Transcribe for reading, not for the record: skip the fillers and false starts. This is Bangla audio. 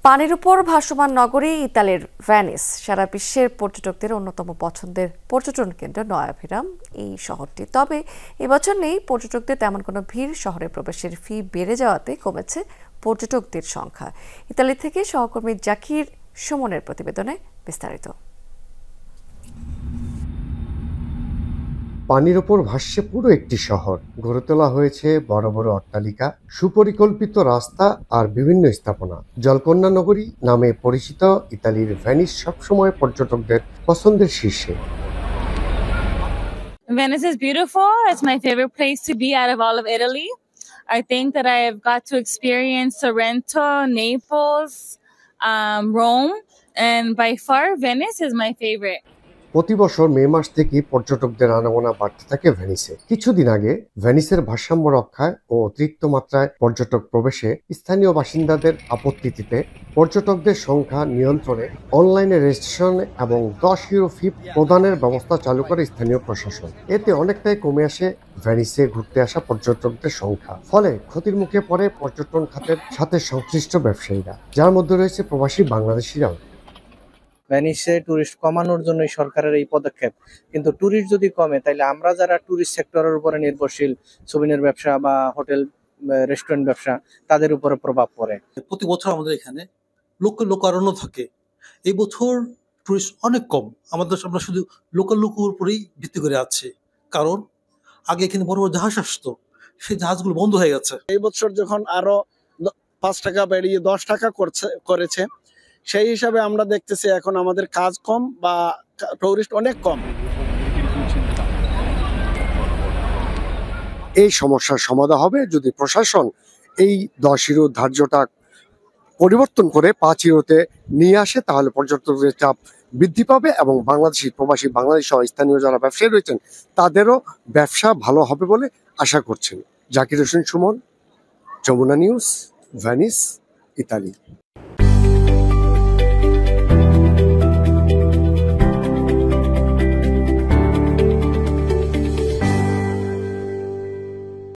পানির উপর ভাসমান নগরী ইতালির ভেনিস সারা বিশ্বের পর্যটকদের অন্যতম পছন্দের পর্যটন কেন্দ্র নয়াভিরাম এই শহরটি। তবে এবছর নেই পর্যটকদের তেমন কোনো ভিড়, শহরে প্রবেশের ফি বেড়ে যাওয়াতে কমেছে পর্যটকদের সংখ্যা। ইতালি থেকে সহকর্মী জাকির সুমনের প্রতিবেদনে বিস্তারিত। পানির ওপর ভাসছে পুরো একটি শহর। গড়ে তোলা হয়েছে বড় বড় অট্টালিকা, সুপরিকল্পিত রাস্তা আর বিভিন্ন স্থাপনা। জলকন্যা নগরী নামে পরিচিত ইতালির ভেনিস সবসময় পর্যটকদের পছন্দের শীর্ষে। Venice is beautiful. It's my favorite place to be out of all of Italy. I think that I have got to experience Sorrento, Naples, Rome, and by far Venice is my favorite. প্রতি বছর মে মাস থেকে পর্যটকদের আনাগোনা বাড়তে থাকে ভেনিসে। কিছুদিন আগে ভেনিসের ভারসাম্য রক্ষায় ও অতিরিক্ত মাত্রায় পর্যটক প্রবেশে স্থানীয় বাসিন্দাদের আপত্তিতে পর্যটকদের সংখ্যা নিয়ন্ত্রণে অনলাইনে রেজিস্ট্রেশন এবং 10 ইউরো ফি প্রদানের ব্যবস্থা চালু করে স্থানীয় প্রশাসন। এতে অনেকটাই কমে আসে ভেনিসে ঘুরতে আসা পর্যটকদের সংখ্যা। ফলে ক্ষতির মুখে পড়ে পর্যটন খাতের সাথে সংশ্লিষ্ট ব্যবসায়ীরা, যার মধ্যে রয়েছে প্রবাসী বাংলাদেশিরাও। ভেনিসে টুরিস্ট কমানোর জন্যই সরকারের এই পদক্ষেপ, কিন্তু টুরিস্ট যদি কমে তাহলে আমরা যারা টুরিস্ট সেক্টরের উপরে নির্ভরশীল, সুবিনের ব্যবসা বা হোটেল রেস্টুরেন্ট ব্যবসা, তাদের উপরে প্রভাব পড়ে। প্রতি বছর আমাদের এখানে লোকারণ্য থাকে। এই বছর টুরিস্ট অনেক কম। আমরা শুধু লোকাল উপরেই ভিত্তি করে আছি, কারণ আগে এখানে বড় বড় জাহাজ আসতো, সেই জাহাজগুলো বন্ধ হয়ে গেছে। এই বছর যখন আরো 5 টাকা বেড়িয়ে 10 টাকা করেছে, সেই হিসাবে আমরা দেখতেছি এখন আমাদের কাজ কম বা টুরিস্ট অনেক কম। এই সমস্যার সমাধান হবে যদি প্রশাসন এই 10 ইউরো ধার্যটা পরিবর্তন করে 5 ইউরোতে নিয়ে আসে, তাহলে পর্যটকদের চাপ বৃদ্ধি পাবে এবং প্রবাসী বাংলাদেশ সহ স্থানীয় যারা ব্যবসায়ী রয়েছেন তাদেরও ব্যবসা ভালো হবে বলে আশা করছেন। Zakir Hossain Sumon, Jamuna news, Venice, Italy.